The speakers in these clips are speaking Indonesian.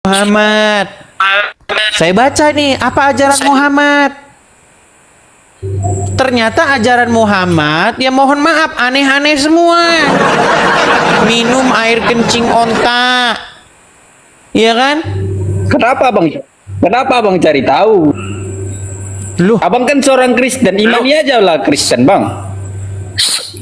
Muhammad. Saya baca nih, apa ajaran Muhammad? Ternyata ajaran Muhammad, ya mohon maaf, aneh-aneh semua. Minum air kencing onta. Iya kan? Kenapa bang? Kenapa abang cari tahu? Loh, Abang kan seorang Kristen, imannya aja lah Kristen bang.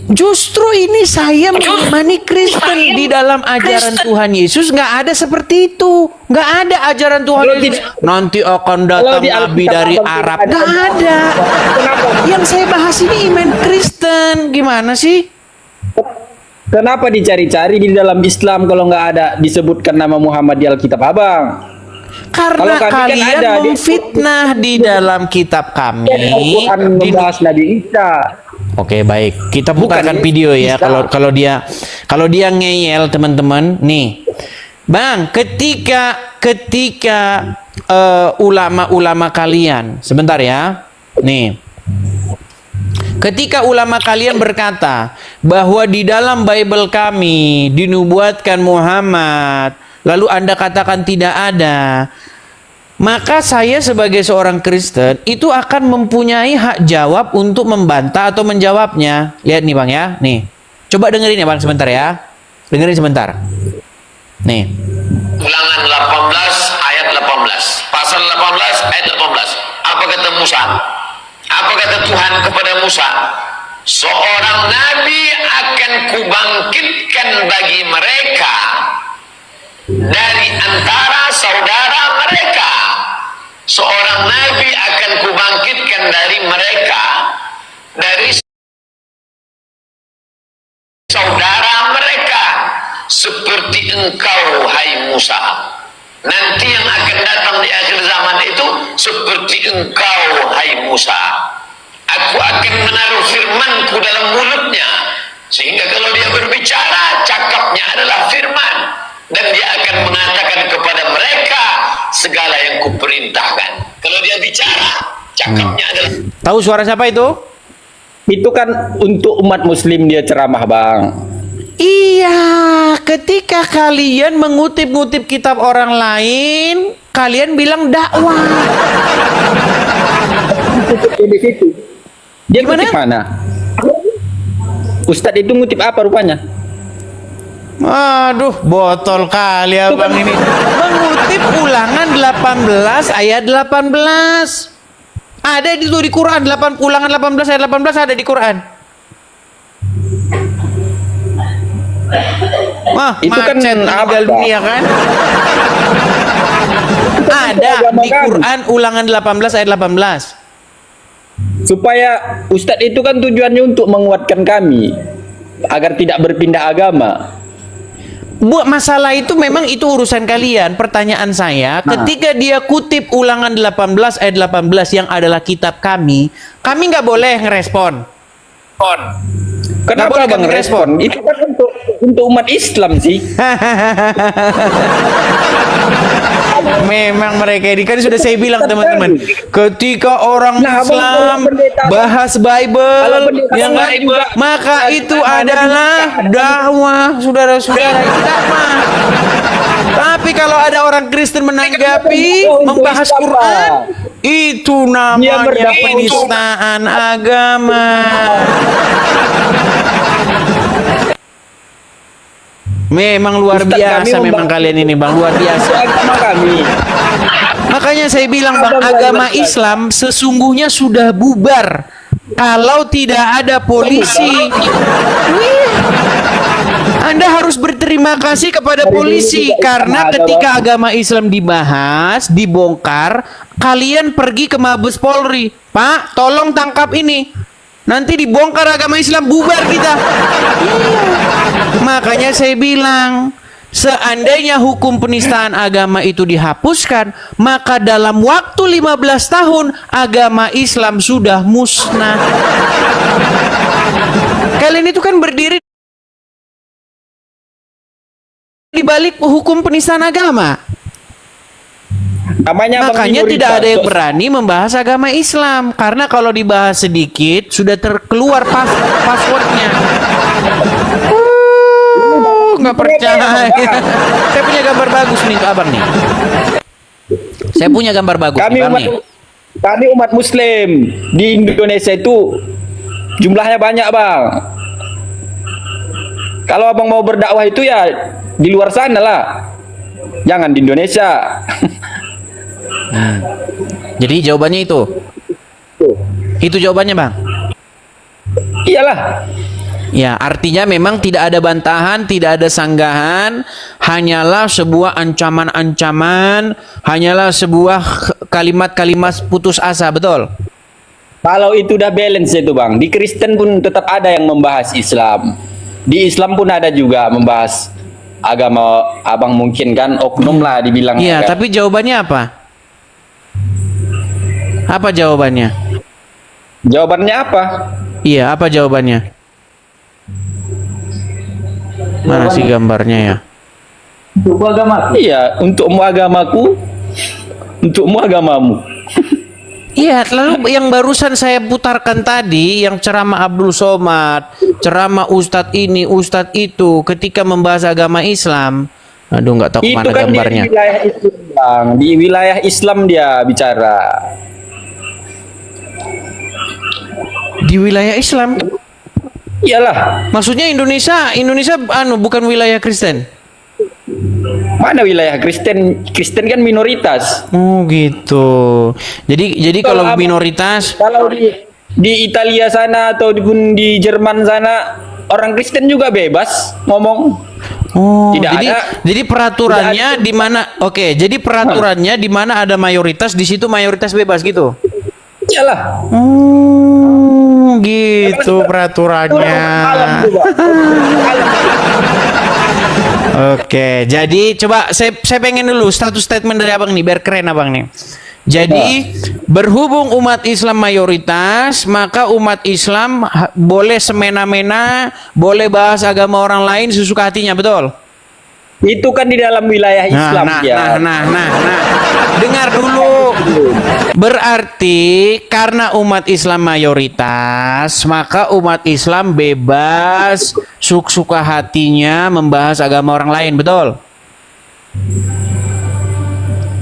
justru ini saya mengimani Kristen. Di dalam ajaran Tuhan Yesus nggak ada seperti itu. Nggak ada ajaran Tuhan Kalau Yesus. di- Nanti akan datang Kalau di nabi Alkitab dari Abang Arab. tidak Nggak ada. Kenapa? Yang saya bahas ini iman Kristen. Gimana sih? Kenapa dicari-cari di dalam Islam kalau nggak ada disebutkan nama Muhammad di Alkitab abang? Karena Kalau kami kan kalian ada di- memfitnah di dalam kitab kami. Al-Quran membahas Nabi Isa. Oke, baik. Kita Bukan putarkan ini, video ya. bisa. Kalau dia ngeyel teman-teman, nih. Bang, ketika ulama-ulama kalian, sebentar ya. Nih. Ketika ulama kalian berkata bahwa di dalam Bible kami dinubuatkan Muhammad, lalu Anda katakan tidak ada, maka saya sebagai seorang Kristen itu akan mempunyai hak jawab untuk membantah atau menjawabnya. Lihat nih Bang ya, nih. Coba dengerin ya Bang sebentar ya. Dengerin sebentar. Nih. Ulangan 18 ayat 18. Pasal 18 ayat 18. Apa kata Musa? Apa kata Tuhan kepada Musa? Seorang nabi akan kubangkitkan bagi mereka dari antara saudara mereka. Seorang nabi akan kubangkitkan dari mereka, dari saudara mereka, seperti engkau hai Musa. Nanti yang akan datang di akhir zaman itu seperti engkau hai Musa. Aku akan menaruh firmanku dalam mulutnya, sehingga kalau dia berbicara, cakapnya adalah firman, dan dia akan mengatakan kepada mereka segala yang kuperintahkan. Kalau dia bicara, cakapnya adalah. Tahu suara siapa itu? Itu kan untuk umat Muslim dia ceramah bang. Iya, ketika kalian mengutip-ngutip kitab orang lain, kalian bilang dakwah. Di situ. Dia Gimana? ngutip mana? Ustadz itu ngutip apa rupanya? Aduh, botol kali abang ini. Mengutip ulangan 18 ayat 18. Ada itu di Quran, ulangan 18 ayat 18 ada di Quran. Wah, Itu kan macet apa? meninggal dunia kan? Ada agama di kami. Quran ulangan 18 ayat 18. Supaya Ustadz itu kan tujuannya untuk menguatkan kami agar tidak berpindah agama. Bu, masalah itu memang itu urusan kalian. Pertanyaan saya, ketika dia kutip ulangan 18 ayat 18 yang adalah kitab kami nggak boleh ngerespon. Kenapa boleh bang kami respon? Itu kan untuk umat Islam sih. Memang mereka ini kan sudah saya bilang teman-teman, ketika orang Nah, abang Islam kalau pendeta- bahas kalau Bible, pendeta yang lain juga, maka itu ada adalah dakwah, saudara-saudara, itu dakwah. Tapi kalau ada orang Kristen menanggapi, Untuk membahas Islam, Quran, Pak. itu Dia namanya berdakwah penistaan agama. Memang luar Ustaz, biasa kami memang kalian ini Bang, luar biasa. Agama kami. Makanya saya bilang Bang, agama Islam sesungguhnya sudah bubar kalau tidak ada polisi. Wih. Anda harus berterima kasih kepada polisi karena ketika agama Islam dibahas, dibongkar, kalian pergi ke Mabes Polri. Pak, tolong tangkap ini. Nanti dibongkar agama Islam, bubar kita. Iya. Makanya saya bilang, seandainya hukum penistaan agama itu dihapuskan, maka dalam waktu 15 tahun agama Islam sudah musnah. Kalian itu kan berdiri di balik hukum penistaan agama. Namanya Bang Makanya minoritas. tidak ada yang berani membahas agama Islam, karena kalau dibahas sedikit sudah terkeluar passwordnya. nggak percaya. Saya punya gambar bagus nih untuk abang nih. Saya punya gambar bagus nih, Bang, nih. Kami umat Muslim di Indonesia itu jumlahnya banyak, Bang. Kalau abang mau berdakwah itu ya di luar sana lah, jangan di Indonesia. Jadi jawabannya itu jawabannya, Bang. Iyalah. Ya, artinya memang tidak ada bantahan, tidak ada sanggahan, hanyalah sebuah ancaman-ancaman, hanyalah sebuah kalimat-kalimat putus asa, betul? Kalau itu udah balance itu, Bang. Di Kristen pun tetap ada yang membahas Islam. Di Islam pun ada juga membahas agama. Abang mungkin kan oknum lah dibilang. Iya, kan? tapi jawabannya apa? Apa jawabannya? Jawabannya apa? Iya, apa jawabannya? Mana sih gambarnya ya? Untukmu agamaku. Iya, untukmu agamaku, untukmu agamamu. Iya, lalu yang barusan saya putarkan tadi, yang ceramah Abdul Somad, ceramah Ustadz ini, Ustadz itu, ketika membahas agama Islam, aduh nggak tahu Itu mana kan gambarnya. di wilayah Islam, Bang. Di wilayah Islam dia bicara. Di wilayah Islam, Iyalah. maksudnya Indonesia bukan wilayah Kristen. Mana wilayah Kristen? Kristen kan minoritas. Oh gitu. Jadi kalau Kalau minoritas, Kalau di Italia sana atau di Jerman sana orang Kristen juga bebas ngomong. oh, Tidak jadi peraturannya tidak ada. di mana? Oke, jadi peraturannya di mana ada mayoritas, di situ mayoritas bebas gitu. Iyalah. Oh, gitu peraturannya. Alam tuh, Bang. Alam. Oke, jadi coba saya pengen dulu status statement dari abang nih, biar keren abang nih. Jadi berhubung umat Islam mayoritas, maka umat Islam boleh semena-mena, boleh bahas agama orang lain sesuka hatinya, betul? Itu kan di dalam wilayah Islam ya. Nah. Dengar dulu. Berarti karena umat Islam mayoritas, maka umat Islam bebas suka hatinya membahas agama orang lain, betul?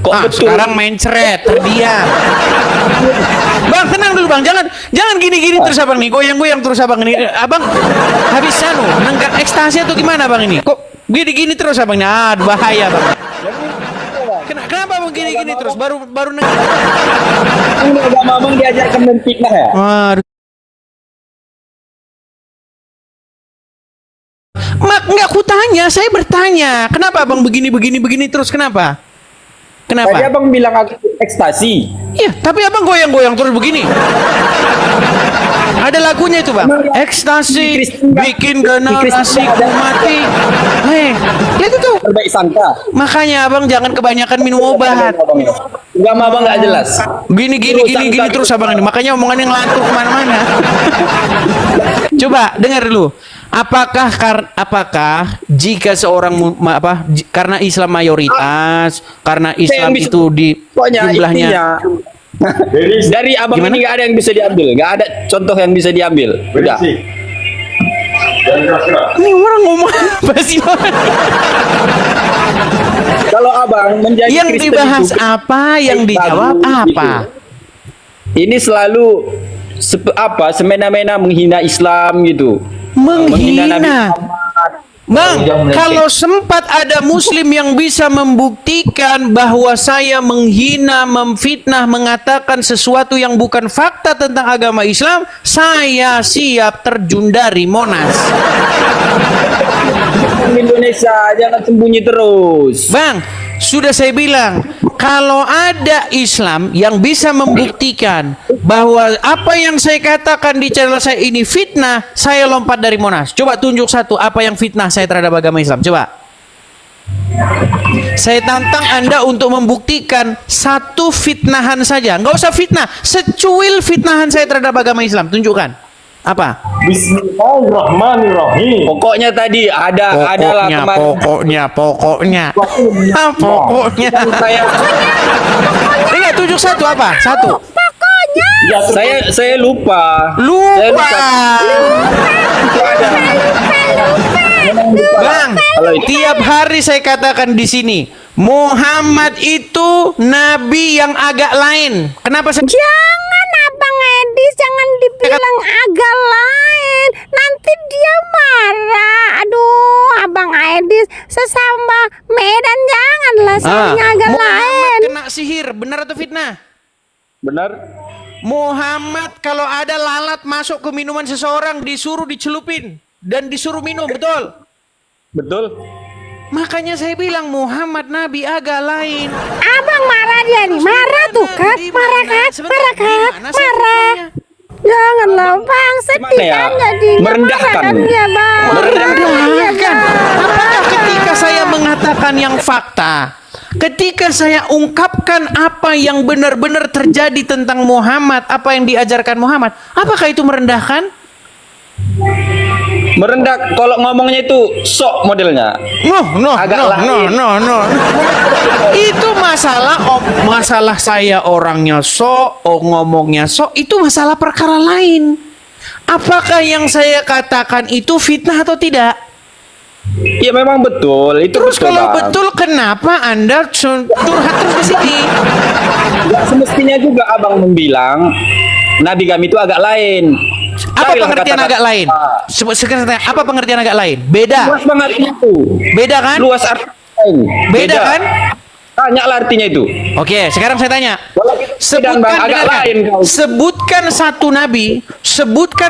Kok betul? Sekarang main ceret, terdiam. Bang, tenang dulu, Bang. Jangan gini-gini terus abang nih. Goyang-goyang terus abang ini. Abang habis nenggak ekstasi atau gimana Bang ini? Kok gini-gini terus abangnya? Bahaya, Bang. Kenapa abang gini-gini terus? Baru Ini agama abang diajarkan menfitnah ya? Waduh. Enggak kutanya, saya bertanya. Kenapa abang begini terus? Kenapa? Tadi abang bilang aku ekstasi. Iya, tapi abang goyang-goyang terus begini. Ada lagunya itu, Bang. Ekstasi bikin generasiku mati. Lihat itu. Terbaik sangka. Makanya abang jangan kebanyakan minum obat. Agama abang nggak jelas. Gini terus abang ini. Makanya omongannya ngelantur kemana-mana. Coba dengar dulu. Apakah jika seorang karena Islam mayoritas, karena Islam itu di jumlahnya dari abang gimana? ini nggak ada yang bisa diambil, nggak ada contoh yang bisa diambil. Udah. Ini orang ngomong apa sih? Kalau abang menjadi Yang Kristen dibahas itu, apa, yang dijawab apa? Ini selalu semena-mena menghina Islam gitu. Menghina. Nabi Muhammad. Bang, kalau sempat ada muslim yang bisa membuktikan bahwa saya menghina, memfitnah, mengatakan sesuatu yang bukan fakta tentang agama Islam, saya siap terjun dari Monas. Indonesia jangan sembunyi terus. Bang, sudah saya bilang, kalau ada Islam yang bisa membuktikan bahwa apa yang saya katakan di channel saya ini fitnah, saya lompat dari Monas. Coba tunjuk satu apa yang fitnah saya terhadap agama Islam. Coba. Saya tantang Anda untuk membuktikan satu fitnahan saja. Nggak usah fitnah, secuil fitnahan saya terhadap agama Islam. Tunjukkan. Apa? Bismillahirrahmanirrahim. Pokoknya tadi adalah kemarin. Pokoknya. Pokoknya. Saya Tunjuk satu apa? Satu. Pokoknya Ya, saya lupa. Saya Lupa. Itu ada. Bang, Kalau itu tiap hari saya katakan di sini, Muhammad itu nabi yang agak lain. Kenapa saya Jangan Abang Edis, jangan dibilang agak lain. Nanti dia marah. Aduh, Abang Edis, sesama Medan janganlah sering agak Muhammad lain. kena sihir, benar atau fitnah? benar. Muhammad kalau ada lalat masuk ke minuman seseorang disuruh dicelupin dan disuruh minum, betul? Betul. Makanya saya bilang Muhammad nabi agak lain. Abang marah dia nih, marah tuh kan, Di marah mana? kan, Sebentar, marah di kan, mana saya marah. fitnahnya? Janganlah Bang, sedih Gimana ya? kan jadinya, Merendahkan. marah kan dia Bang. Merendahkan. Apakah ketika saya mengatakan yang fakta, ketika saya ungkapkan apa yang benar-benar terjadi tentang Muhammad, apa yang diajarkan Muhammad, apakah itu merendahkan? Merendah kalau ngomongnya itu sok modelnya. Agak lain. No. Itu masalah saya orangnya ngomongnya itu masalah perkara lain. Apakah yang saya katakan itu fitnah atau tidak? Ya memang betul. Itu Terus betul, kalau Bang. betul, kenapa Anda curhat terus di sini? Ya, semestinya juga abang membilang nabi kami itu agak lain. Apa Carilah pengertian kata-kata. agak lain? Sebenarnya apa pengertian agak lain? Beda. Luas banget itu. Beda kan? Luas arti lain. Beda kan? Tanyalah artinya itu. Oke, sekarang saya tanya. Walau itu dan Bang, agak dengarkan. lain kau. Sebutkan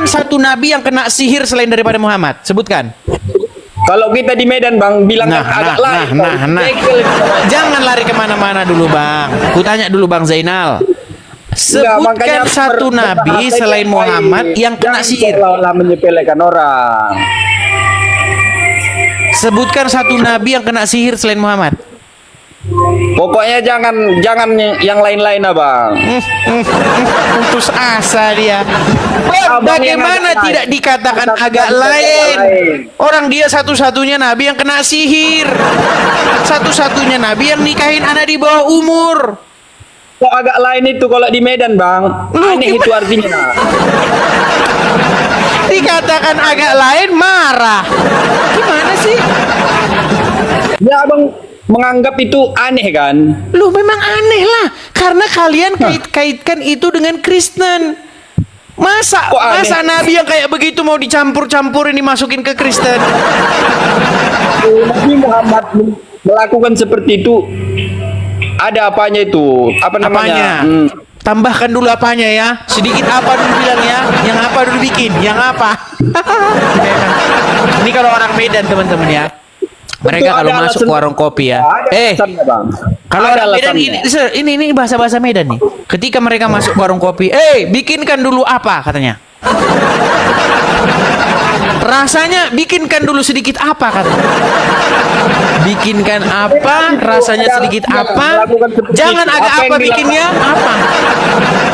satu nabi yang kena sihir selain daripada Muhammad. Sebutkan. Kalau kita di Medan Bang bilang agak lain. Jangan lari kemana-mana dulu Bang. Kutanya dulu Bang Zainal. Enggak, makanya Sebutkan satu nabi berbahasa selain yang Muhammad baik. yang kena Jangan sihir. seolah-olah menyepelekan orang. Sebutkan satu nabi yang kena sihir selain Muhammad. Pokoknya jangan yang lain-lain abang. Putus asa dia. Abang yang Bagaimana agak tidak lain. dikatakan Satu-satunya agak agak lain? lain. Orang dia satu-satunya nabi yang kena sihir. Satu-satunya nabi yang nikahin anak di bawah umur. Kok agak lain itu kalau di Medan bang? Aneh itu artinya. Dikatakan agak lain marah. Gimana sih? Ya abang menganggap itu aneh kan? Lu memang aneh lah. Karena kalian kait-kaitkan itu dengan Kristen. Masa Kok aneh? nabi yang kayak begitu mau dicampur-campurin dimasukin ke Kristen? Nabi Muhammad melakukan seperti itu. Ada apanya itu? Apa namanya? Apanya? Tambahkan dulu apanya ya. Sedikit apa dulu bilang ya. Yang apa dulu bikin. Yang apa? Ini kalau orang Medan teman-teman ya. Mereka Itu kalau ada masuk alasan- warung kopi ya. Ada alasannya, Bang. Kalau Ada orang Medan alasannya. ini bahasa-bahasa Medan nih. Ketika mereka masuk warung kopi, bikinkan dulu apa katanya. Rasanya bikinkan dulu sedikit apa katanya. Bikinkan apa, rasanya sedikit apa. Jangan agak apa bikinnya apa.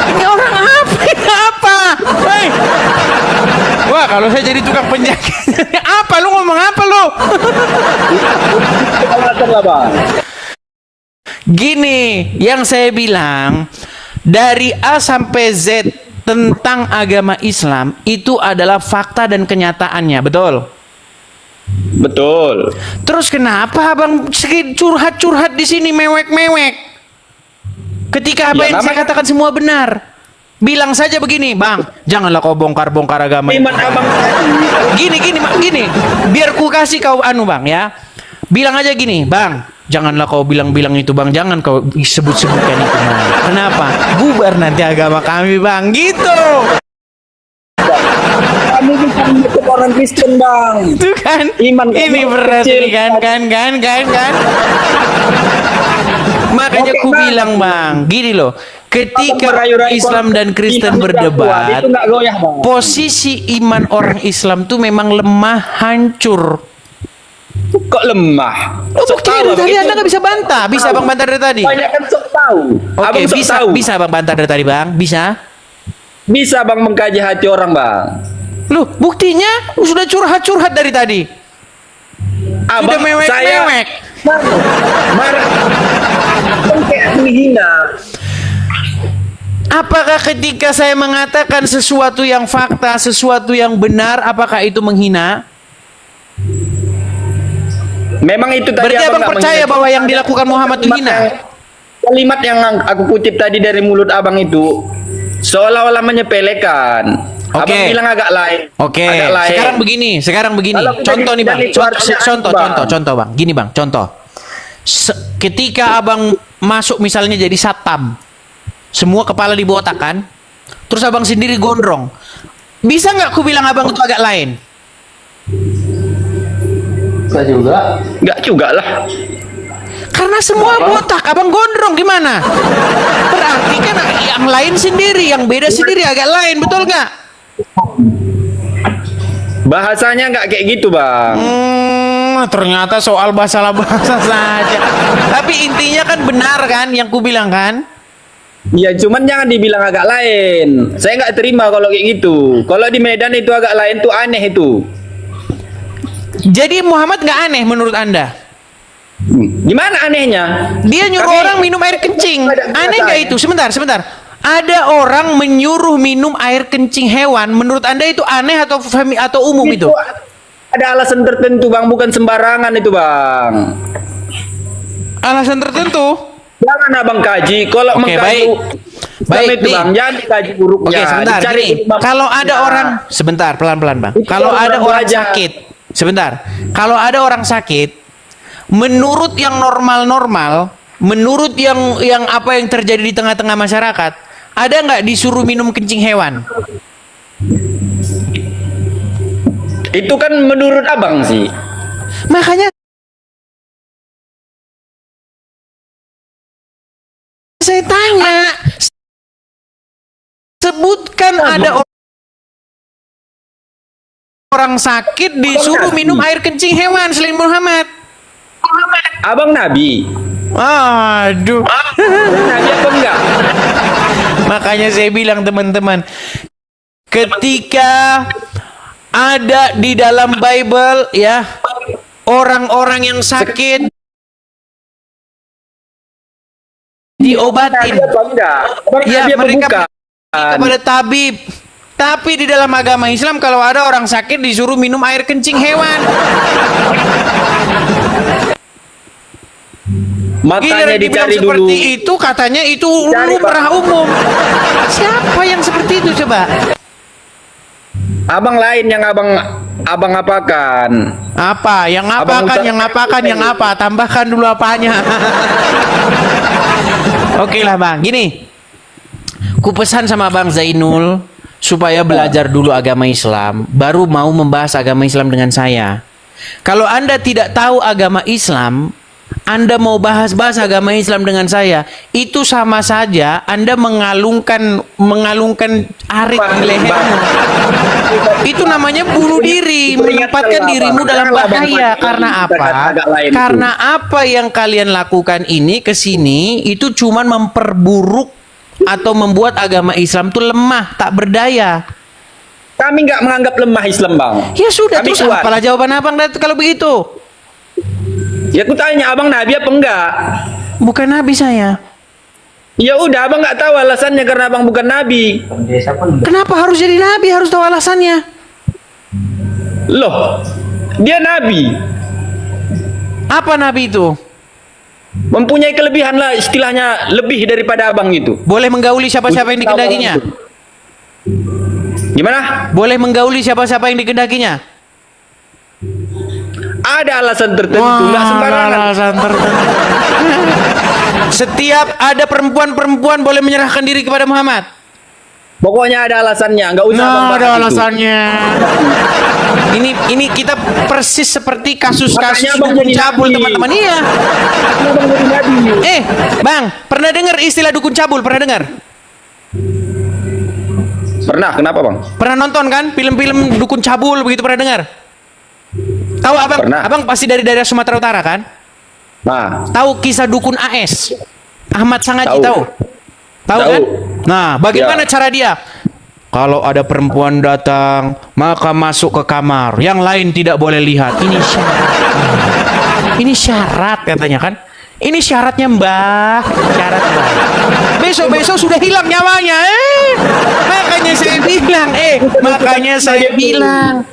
Ini orang apa? Ini apa? Hei. Wah, kalau saya jadi tukang penjaga. Apa lu ngomong apa lu? Alasan lah bang. Gini, yang saya bilang dari A sampai Z tentang agama Islam itu adalah fakta dan kenyataannya, betul? Betul. Terus kenapa abang curhat-curhat di sini mewek-mewek? Ketika apa Ya, yang saya namanya- katakan semua benar. Bilang saja begini, Bang, janganlah kau bongkar-bongkar agama. Iman abang Gini, biar ku kasih kau Bang ya. Bilang aja gini, Bang, janganlah kau bilang-bilang itu Bang, jangan kau sebut-sebutkan itu Bang. Kenapa? Bubar nanti agama kami Bang, gitu. kami bukan orang Kristen bang. Itu kan. Iman Ini kamu berat kecil. nih kan. Makanya Oke, ku Bang. bilang Bang, gini loh. Ketika Merayu-rayu Islam dan Kristen Islam berdebat, itu nggak goyah bang. posisi iman orang Islam tuh memang lemah, hancur. Kok lemah? Oh, Sok buktinya tahu, dari Abang. tadi Itu Anda nggak bisa bantah. Bisa Bang bantah dari tadi. banyak kan sok tahu. Oke, Abang sok bisa tahu. bisa Bang bantah dari tadi Bang. Bisa. Bisa bang mengkaji hati orang bang. Loh, buktinya sudah curhat-curhat dari tadi. Sudah mewek-mewek. Marah. Kayak menghina. Apakah ketika saya mengatakan sesuatu yang fakta, sesuatu yang benar, apakah itu menghina? Memang itu tadi Berarti abang nggak percaya menghina. bahwa yang dilakukan Muhammad itu hina? Kalimat yang aku kutip tadi dari mulut abang itu seolah-olah menyepelekan. Oke. Abang bilang agak lain. Oke, Agak lain. sekarang begini. Kalau kita Contoh nih bang, jadi suaranya, contoh bang. Gini bang, contoh. Ketika abang masuk misalnya jadi satpam, semua kepala dibotakan, terus abang sendiri gondrong. Bisa nggak aku bilang abang itu agak lain? Enggak juga lah. Karena semua botak, abang gondrong gimana? Berarti kan yang lain sendiri, yang beda sendiri agak lain, betul nggak? Bahasanya nggak kayak gitu, Bang. Ternyata soal bahasa saja. Tapi intinya kan benar kan yang ku bilang kan? Ya cuman jangan dibilang agak lain. Saya nggak terima kalau kayak gitu. Kalau di Medan itu agak lain tuh aneh itu. Jadi Muhammad nggak aneh menurut Anda? Gimana anehnya? Dia nyuruh Kami- orang minum air kencing. Ada Aneh nggak itu? Sebentar. Ada orang menyuruh minum air kencing hewan. Menurut Anda itu aneh atau umum itu? Ada alasan tertentu, Bang, bukan sembarangan itu, Bang. Alasan tertentu? Jangan abang kaji. Kalau Oke, mengkaji baik, itu, nih. Bang, jangan dikaji buruknya. Oke, sebentar. Dicari Gini, imam. kalau ada Ya. orang, sebentar, pelan-pelan bang. Itu Kalau ada orang orang belajar. sakit, sebentar. Kalau ada orang sakit, menurut yang normal-normal, menurut yang apa yang terjadi di tengah-tengah masyarakat, ada nggak disuruh minum kencing hewan? Itu kan menurut abang sih. Makanya saya tanya, sebutkan ada orang sakit disuruh minum air kencing hewan selain Muhammad. Abang Nabi. Aduh. Nabi apa enggak? Makanya saya bilang teman-teman, ketika ada di dalam Bible ya, orang-orang yang sakit diobatin. Nabi apa enggak? Abang Ya, Nabi apa mereka bukan? kepada tabib. Tapi di dalam agama Islam kalau ada orang sakit disuruh minum air kencing hewan. Makanya Giliran dibilang dicari dulu. seperti itu katanya itu Cari, lumrah umum. Siapa yang seperti itu coba? Abang lain yang abang apakan. Apa? Yang Abang apakan? ucap- Yang apakan? Yang apa? Tambahkan dulu apanya. Oke lah bang. Gini, ku pesan sama Bang Zainul supaya belajar dulu agama Islam, baru mau membahas agama Islam dengan saya. Kalau Anda tidak tahu agama Islam, Anda mau bahas agama Islam dengan saya, itu sama saja Anda mengalungkan arit di lehermu. Itu namanya bunuh diri, menempatkan dirimu dalam bahaya. Karena apa? Karena apa yang kalian lakukan ini ke sini itu cuman memperburuk atau membuat agama Islam itu lemah, tak berdaya. Kami nggak menganggap lemah Islam, Bang. Ya sudah, Kami terus kuat. apalah jawaban abang kalau begitu? Ya aku tanya abang Nabi apa enggak? Bukan nabi saya. Ya udah abang nggak tahu alasannya karena abang bukan Nabi. Kenapa harus jadi nabi? Harus tahu alasannya. Loh, dia Nabi. Apa nabi itu? Mempunyai kelebihan lah, istilahnya lebih daripada abang itu. Boleh menggauli siapa-siapa yang dikehendakinya? Gimana? Boleh menggauli siapa-siapa yang dikehendakinya? Ada alasan tertentu, nggak sembarangan. alasan tertentu. Setiap ada perempuan boleh menyerahkan diri kepada Muhammad. Pokoknya ada alasannya, nggak usah abang bahas Ada itu. alasannya. Ini kita persis seperti kasus-kasus Makanya abang dukun jadi cabul nabi. teman-teman. Iya. Abang jadi Nabi. Bang, pernah dengar istilah dukun cabul? Pernah dengar? Pernah, kenapa bang? Pernah nonton kan film-film dukun cabul begitu, pernah dengar? Tahu abang? Pernah. Abang pasti dari daerah Sumatera Utara kan? Nah, Tahu kisah dukun AS? Ahmad Sangaji Tahu. tahu? Tahu Tahu. kan? Nah, bagaimana Ya. cara dia? Kalau ada perempuan datang, maka masuk ke kamar. Yang lain tidak boleh lihat. Ini syarat. Ini syarat katanya kan? Ini syaratnya Mbah, syarat Mbah. Besok-besok sudah hilang nyawanya. Makanya saya bilang,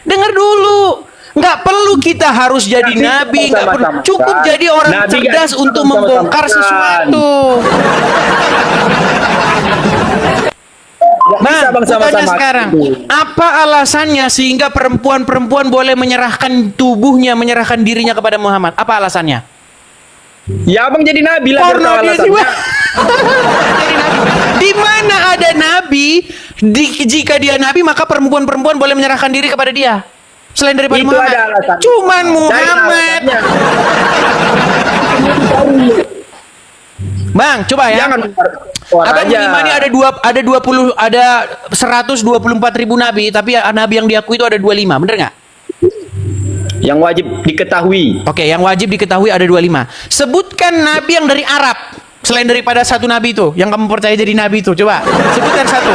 dengar dulu. Nggak perlu kita harus jadi nabi, nggak perlu. Cukup jadi orang Nabi cerdas kan untuk sama-sama membongkar makan. sesuatu. Bisa, Bang, Bang, sama-sama tanya sekarang, apa alasannya sehingga perempuan-perempuan boleh menyerahkan tubuhnya, menyerahkan dirinya kepada Muhammad? Apa alasannya? Ya abang jadi nabi lah. biar Porno tahu dia alasannya. juga. Jadi nabi. Di mana ada nabi? Jika dia nabi, maka perempuan-perempuan boleh menyerahkan diri kepada dia. Selain daripada Itu Muhammad. ada alasan. Cuman Cari Muhammad. alasannya. Bang, coba ya. Jangan Abang mengimani ada 124.000 nabi, tapi nabi yang diakui itu ada 25, bener nggak? yang wajib diketahui. Oke, yang wajib diketahui ada 25. Sebutkan nabi yang dari Arab selain daripada satu nabi itu, yang kamu percaya jadi nabi itu. Coba sebutkan satu.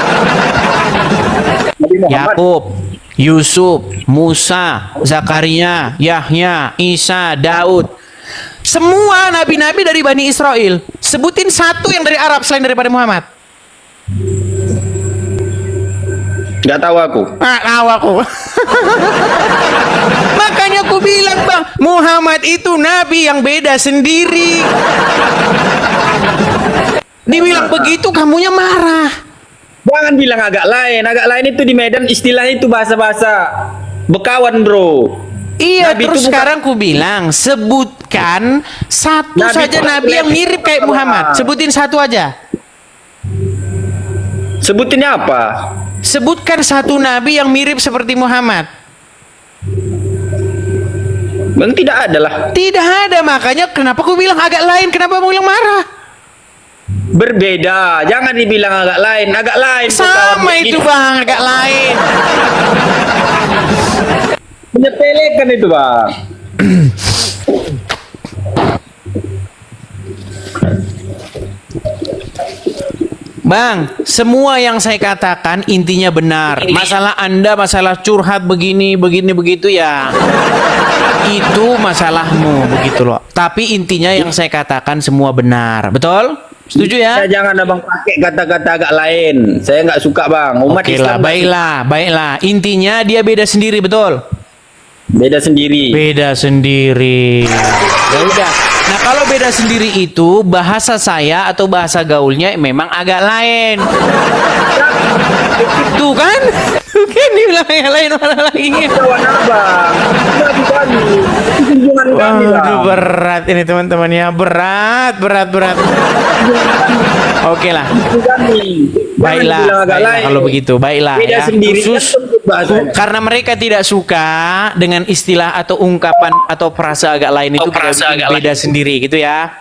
Nabi Muhammad. Yakub, Yusuf, Musa, Zakaria, Yahya, Isa, Daud. Semua nabi-nabi dari Bani Israel. Sebutin satu yang dari Arab selain daripada Muhammad. Nggak tahu aku. Tahu aku. Makanya aku bilang Bang, Muhammad itu nabi yang beda sendiri. Dibilang begitu kamunya marah. Jangan bilang agak lain. Agak lain itu di Medan istilahnya itu bahasa-bahasa bekawan, bro. Iya, Nabi terus itu bukan- sekarang ku bilang sebutkan satu Nabi saja itu nabi yang mirip kayak Muhammad. Sebutin satu aja. Sebutinnya apa? Sebutkan satu nabi yang mirip seperti Muhammad. Bang, tidak ada lah. Tidak ada, makanya kenapa ku bilang agak lain? Kenapa kamu bilang marah? Berbeda. Jangan dibilang agak lain. Agak lain. Sama itu Bang, agak lain. Menyepelekan itu, Bang. Bang, semua yang saya katakan intinya benar. Masalah Anda, masalah curhat begini, begitu ya. Itu masalahmu, begitu loh. Tapi intinya yang saya katakan semua benar. Betul? Setuju ya? Jangan abang pakai kata-kata agak lain. Saya nggak suka, Bang. Umat Oke lah, Islam baiklah. Intinya dia beda sendiri, betul? beda sendiri. Beda sendiri. Ya udah. Nah, kalau beda sendiri itu bahasa saya atau bahasa gaulnya memang agak lain. Tuh kan? Kan dibilang agak lain mana lagi? Kawan abang. Nabi kami. Itu junjungan kami lah. Waduh, berat ini teman-teman ya. Berat. Oke lah. Itu kami. Jangan bilang agak Baiklah lain. kalau begitu. Baiklah Beda ya. sendiri Khusus kan bentuk bahasanya. karena mereka tidak suka dengan istilah atau ungkapan atau frasa agak lain itu kita beda sendiri gitu ya.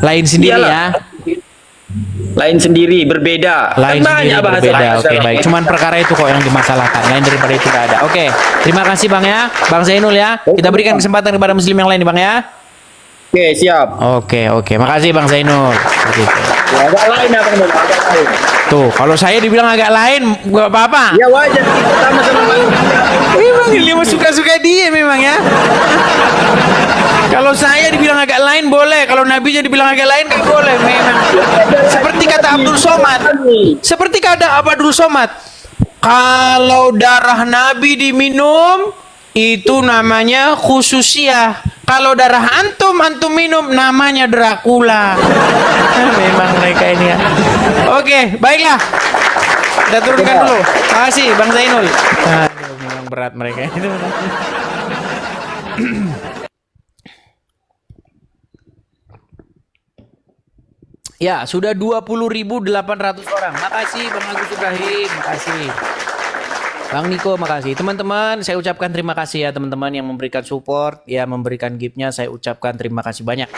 Lain sendiri Iyalah. ya. Lain sendiri, berbeda. Lain Kan sendiri banyak bahasa berbeda. bahasa Oke, lain. baik. Cuman perkara itu kok yang dimasalahkan. Lain daripada itu nggak ada. Oke. Terima kasih Bang ya. Bang Zainul ya. Kita berikan kesempatan kepada muslim yang lain nih Bang ya. Oke, siap. Oke. Makasih Bang Zainul. Begitu. Ya, agak lain abang dulu, agak lain. Tuh, kalau saya dibilang agak lain, gak apa-apa. Ya wajar kita sama-sama manusia. Memang dia mah suka-suka dia memang ya. Kalau saya dibilang agak lain boleh, kalau Nabi dibilang agak lain gak boleh memang. Seperti kata Abdul Somad. Seperti kata Abdul Somad. Kalau darah Nabi diminum itu namanya khususiyah. Kalau darah antum minum namanya Dracula. Memang mereka ini ya. Oke, baiklah. Kita turunkan dulu. Makasih Bang Zainul. Aduh, memang berat mereka itu. Ya, sudah 20.800 orang. Makasih Bang Agus Ibrahim, makasih. Bang Niko, makasih. Teman-teman, saya ucapkan terima kasih ya teman-teman yang memberikan support, ya memberikan gift-nya, saya ucapkan terima kasih banyak.